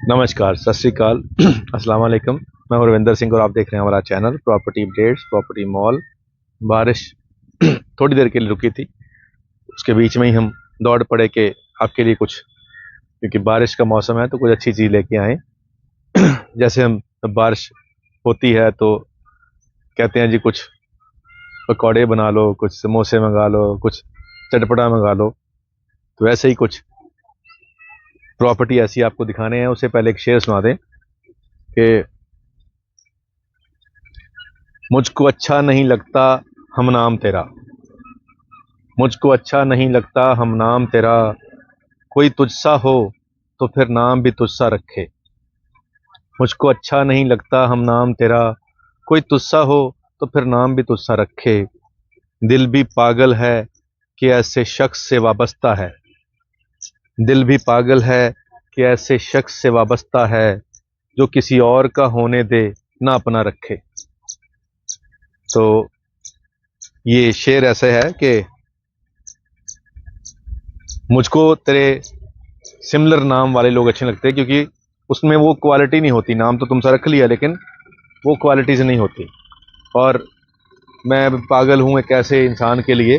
नमस्कार, सत श्री अकाल, अस्सलाम वालेकुम। मैं हूं रविंदर सिंह और आप देख रहे हैं हमारा channel property updates, property mall. बारिश थोड़ी देर के लिए रुकी थी, उसके बीच में ही हम दौड़ पड़े कि आपके लिए कुछ, क्योंकि बारिश का मौसम है तो कुछ अच्छी चीज़ लेके आए। जैसे हम बारिश होती है तो कहते हैं जी कुछ पकौड़े बना लो, कुछ समोसे मंगा लो, कुछ चटपटा मंगा लो। तो वैसे ही कुछ प्रॉपर्टी ऐसी आपको दिखाने हैं। उससे पहले एक शेर सुना दें कि मुझको अच्छा नहीं लगता हम नाम तेरा, मुझको अच्छा नहीं लगता हम नाम तेरा, कोई तुझसा हो तो फिर नाम भी तुझसा रखे। मुझको अच्छा नहीं लगता हम नाम तेरा, कोई तुझसा हो तो फिर नाम भी तुझसा रखे। दिल भी पागल है कि ऐसे शख्स से वाबस्ता है, दिल भी पागल है कि ऐसे शख्स से वाबस्ता है, जो किसी और का होने दे ना अपना रखे। तो ये शेर ऐसे है कि मुझको तेरे सिमिलर नाम वाले लोग अच्छे लगते हैं, क्योंकि उसमें वो क्वालिटी नहीं होती। नाम तो तुमसे रख लिया लेकिन वो क्वालिटीज नहीं होती। और मैं पागल हूं एक ऐसे इंसान के लिए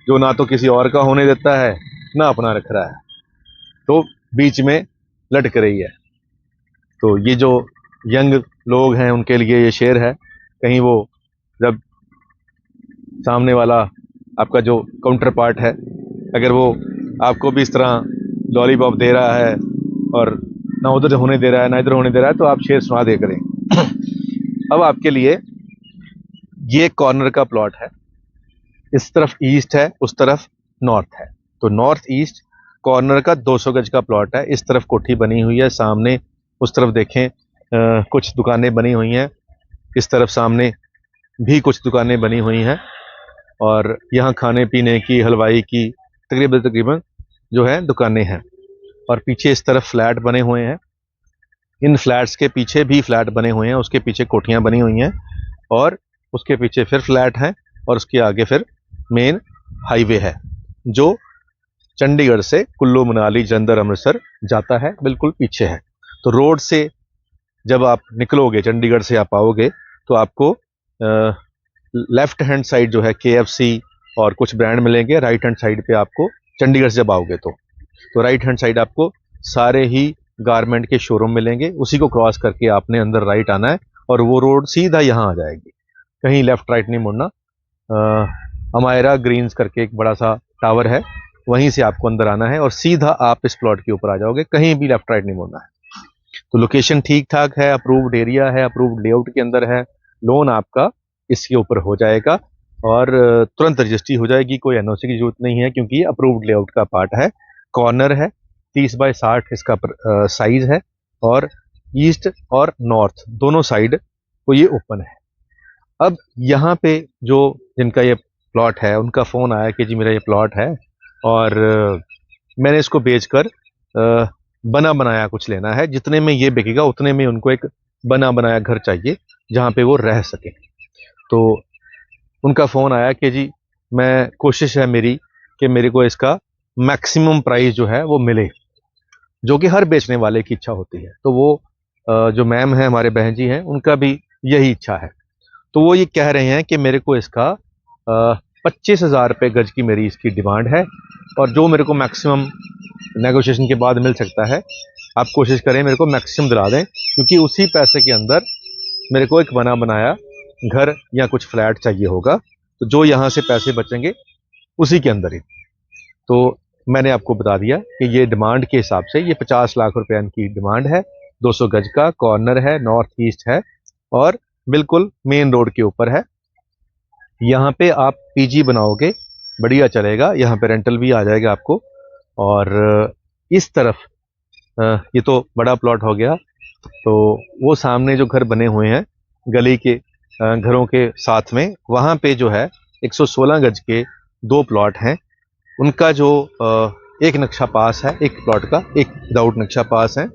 जो ना तो किसी और का होने देता है ना अपना रख रहा है, तो बीच में लटक रही है। तो ये जो यंग लोग हैं उनके लिए ये शेर है। कहीं वो जब सामने वाला आपका जो काउंटर पार्ट है, अगर वो आपको भी इस तरह लॉलीपॉप दे रहा है और ना उधर होने दे रहा है ना इधर होने दे रहा है, तो आप शेर सुना दे करें। अब आपके लिए ये कॉर्नर का प्लॉट है, इस तरफ ईस्ट है, उस तरफ नॉर्थ है। तो नॉर्थ ईस्ट कॉर्नर का 200 गज का प्लॉट है। इस तरफ कोठी बनी हुई है, सामने उस तरफ देखें कुछ दुकानें बनी हुई हैं, इस तरफ सामने भी कुछ दुकानें बनी हुई हैं, और यहाँ खाने पीने की, हलवाई की तकरीबन तकरीबन जो है दुकानें हैं। और पीछे इस तरफ फ्लैट बने हुए हैं, इन फ्लैट्स के पीछे भी फ्लैट बने हुए हैं, उसके पीछे कोठियां बनी हुई हैं, और उसके पीछे फिर फ्लैट हैं, और उसके आगे फिर मेन हाईवे है जो चंडीगढ़ से कुल्लू मनाली जलंधर अमृतसर जाता है, बिल्कुल पीछे है। तो रोड से जब आप निकलोगे, चंडीगढ़ से आप आओगे, तो आपको लेफ्ट हैंड साइड जो है KFC और कुछ ब्रांड मिलेंगे। राइट हैंड साइड पे आपको चंडीगढ़ से जब आओगे तो राइट हैंड साइड आपको सारे ही गारमेंट के शोरूम मिलेंगे। उसी को क्रॉस करके आपने अंदर राइट आना है और वो रोड सीधा यहाँ आ जाएगी, कहीं लेफ्ट राइट नहीं मुड़ना। अमायरा ग्रीन्स करके एक बड़ा सा टावर है, वहीं से आपको अंदर आना है और सीधा आप इस प्लॉट के ऊपर आ जाओगे, कहीं भी लेफ्ट राइट नहीं मुड़ना है। तो लोकेशन ठीक ठाक है, अप्रूव्ड एरिया है, अप्रूव्ड लेआउट के अंदर है। लोन आपका इसके ऊपर हो जाएगा और तुरंत रजिस्ट्री हो जाएगी, कोई NOC की जरूरत नहीं है, क्योंकि ये अप्रूव्ड लेआउट का पार्ट है। कॉर्नर है, 30 बाय 60 इसका साइज है, और ईस्ट और नॉर्थ दोनों साइड को ये ओपन है। अब यहाँ पे जो जिनका ये प्लॉट है उनका फ़ोन आया कि जी मेरा ये प्लॉट है और मैंने इसको बेचकर बना बनाया कुछ लेना है, जितने में ये बिकेगा उतने में उनको एक बना बनाया घर चाहिए जहाँ पे वो रह सके। तो उनका फ़ोन आया कि जी मैं कोशिश है मेरी कि मेरे को इसका मैक्सिमम प्राइस जो है वो मिले, जो कि हर बेचने वाले की इच्छा होती है। तो वो जो मैम है, हमारे बहन जी हैं, उनका भी यही इच्छा है। तो वो ये कह रहे हैं कि मेरे को इसका 25,000 रुपये गज की मेरी इसकी डिमांड है, और जो मेरे को मैक्सिमम नेगोशिएशन के बाद मिल सकता है, आप कोशिश करें मेरे को मैक्सिमम दिला दें, क्योंकि उसी पैसे के अंदर मेरे को एक बना बनाया घर या कुछ फ्लैट चाहिए होगा। तो जो यहाँ से पैसे बचेंगे उसी के अंदर ही। तो मैंने आपको बता दिया कि ये डिमांड के हिसाब से ये 50 लाख रुपए इनकी डिमांड है। 200 गज का कॉर्नर है, नॉर्थ ईस्ट है, और बिल्कुल मेन रोड के ऊपर है। यहाँ पे आप PG बनाओगे बढ़िया चलेगा, यहाँ पे रेंटल भी आ जाएगा आपको। और इस तरफ ये तो बड़ा प्लॉट हो गया। तो वो सामने जो घर बने हुए हैं गली के घरों के साथ में, वहाँ पे जो है 116 गज के 2 प्लॉट हैं। उनका जो एक नक्शा पास है, एक प्लॉट का एक विदाउट नक्शा पास है,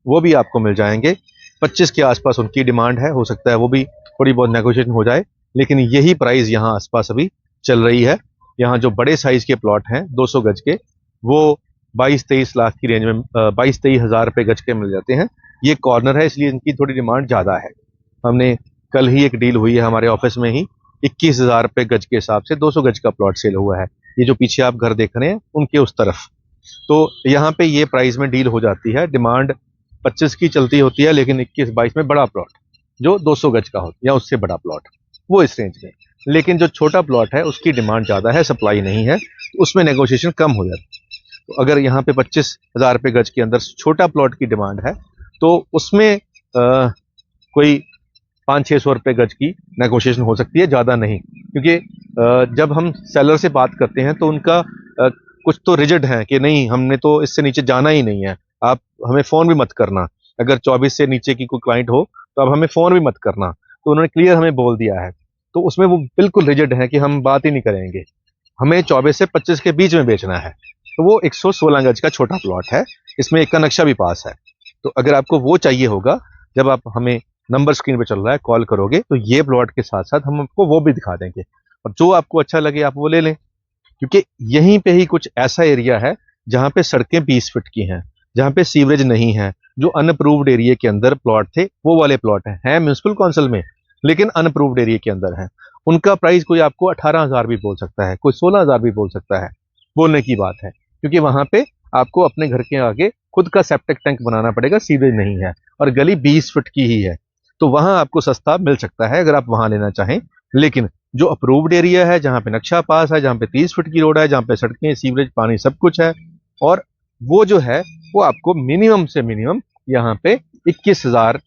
वो भी आपको मिल जाएंगे। 25 के आसपास उनकी डिमांड है, हो सकता है वो भी थोड़ी बहुत नेगोशिएशन हो जाए, लेकिन यही प्राइस यहाँ आसपास अभी चल रही है। यहाँ जो बड़े साइज के प्लॉट हैं 200 गज के, वो 22-23 लाख की रेंज में 22-23 हज़ार रुपये गज के मिल जाते हैं। ये कॉर्नर है इसलिए इनकी थोड़ी डिमांड ज़्यादा है। हमने कल ही एक डील हुई है हमारे ऑफिस में ही, 21,000 रुपये गज के हिसाब से 200 गज का प्लॉट सेल हुआ है। ये जो पीछे आप घर देख रहे हैं उनके उस तरफ, तो यहाँ पे ये प्राइस में डील हो जाती है। डिमांड 25 की चलती होती है, लेकिन 21-22 में बड़ा प्लॉट जो 200 गज का हो या उससे बड़ा प्लॉट वो इस रेंज में। लेकिन जो छोटा प्लॉट है उसकी डिमांड ज़्यादा है, सप्लाई नहीं है, तो उसमें नेगोशिएशन कम हो जाती है। तो अगर यहाँ पे 25,000 रुपये गज के अंदर छोटा प्लॉट की डिमांड है तो उसमें कोई 500-600 रुपये गज की नेगोशिएशन हो सकती है, ज़्यादा नहीं। क्योंकि जब हम सेलर से बात करते हैं तो उनका कुछ तो रिजिड है कि नहीं, हमने तो इससे नीचे जाना ही नहीं है, आप हमें फ़ोन भी मत करना। अगर 24 से नीचे की कोई क्लाइंट हो तो अब हमें फ़ोन भी मत करना, तो उन्होंने क्लियर हमें बोल दिया है। तो उसमें वो बिल्कुल रिजिड है कि हम बात ही नहीं करेंगे, हमें 24 से 25 के बीच में बेचना है। तो वो 116 गज का छोटा प्लॉट है, इसमें एक का नक्शा भी पास है। तो अगर आपको वो चाहिए होगा, जब आप हमें नंबर स्क्रीन पे चल रहा है कॉल करोगे तो ये प्लॉट के साथ साथ हम आपको वो भी दिखा देंगे, और जो आपको अच्छा लगे आप वो ले लें। क्योंकि यहीं पे ही कुछ ऐसा एरिया है जहाँ पे सड़कें 20 फीट की हैं, जहाँ पे सीवरेज नहीं है, जो अनअप्रूव्ड एरिया के अंदर प्लॉट थे वो वाले प्लॉट हैं म्यूनसिपल काउंसिल में, लेकिन अनअप्रूव्ड एरिया के अंदर हैं। उनका प्राइस कोई आपको 18,000 भी बोल सकता है, कोई 16,000 भी बोल सकता है। बोलने की बात है, क्योंकि वहां पे आपको अपने घर के आगे खुद का सेप्टिक टैंक बनाना पड़ेगा, सीवरेज नहीं है, और गली 20 फीट की ही है। तो वहां आपको सस्ता मिल सकता है अगर आप वहां लेना चाहें। लेकिन जो अप्रूव्ड एरिया है, जहां पे नक्शा पास है, जहां पे 30 फीट की रोड है, जहां पे सड़कें, सीवरेज, पानी सब कुछ है, और वो जो है वो आपको मिनिमम से मिनिमम यहाँ पे 21,000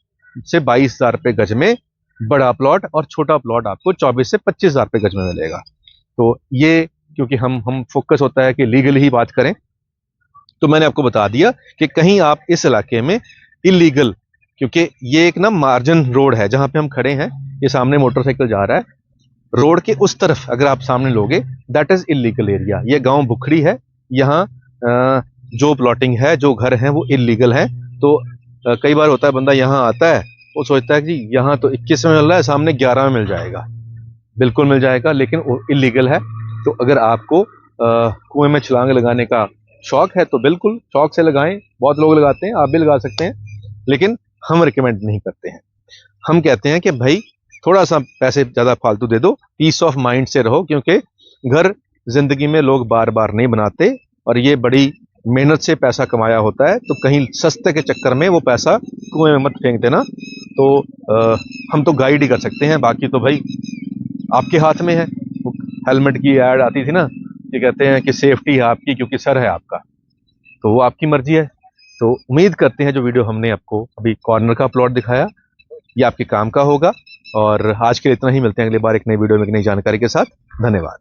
से 22,000 रुपये गज में बड़ा प्लॉट, और छोटा प्लॉट आपको 24 से 25,000 रुपये गज में मिलेगा। तो ये क्योंकि हम फोकस होता है कि लीगली ही बात करें, तो मैंने आपको बता दिया कि कहीं आप इस इलाके में इलीगल, क्योंकि ये एक ना मार्जिन रोड है जहां पे हम खड़े हैं, ये सामने मोटरसाइकिल जा रहा है, रोड के उस तरफ अगर आप सामने लोगे दैट इज इलीगल एरिया। ये गांव बुखड़ी है, यहाँ जो प्लॉटिंग है, जो घर हैं वो इलीगल है। तो कई बार होता है बंदा यहाँ आता है, वो सोचता है कि यहाँ तो 21 में मिल रहा है, सामने 11 में मिल जाएगा। बिल्कुल मिल जाएगा, लेकिन वो इलीगल है। तो अगर आपको कुएं में छलांग लगाने का शौक है तो बिल्कुल शौक से लगाएं, बहुत लोग लगाते हैं, आप भी लगा सकते हैं, लेकिन हम रिकमेंड नहीं करते हैं। हम कहते हैं कि भाई थोड़ा सा पैसे ज़्यादा फालतू दे दो, पीस ऑफ माइंड से रहो, क्योंकि घर जिंदगी में लोग बार बार नहीं बनाते, और ये बड़ी मेहनत से पैसा कमाया होता है, तो कहीं सस्ते के चक्कर में वो पैसा कुएं में मत फेंक देना। तो हम तो गाइड ही कर सकते हैं, बाकी तो भाई आपके हाथ में है। हेलमेट की ऐड आती थी ना, ये कहते हैं कि सेफ्टी है आपकी क्योंकि सर है आपका, तो वो आपकी मर्जी है। तो उम्मीद करते हैं जो वीडियो हमने आपको अभी कॉर्नर का प्लॉट दिखाया ये आपके काम का होगा। और आज के लिए इतना ही, मिलते हैं अगली बार एक नई वीडियो में एक नई जानकारी के साथ। धन्यवाद।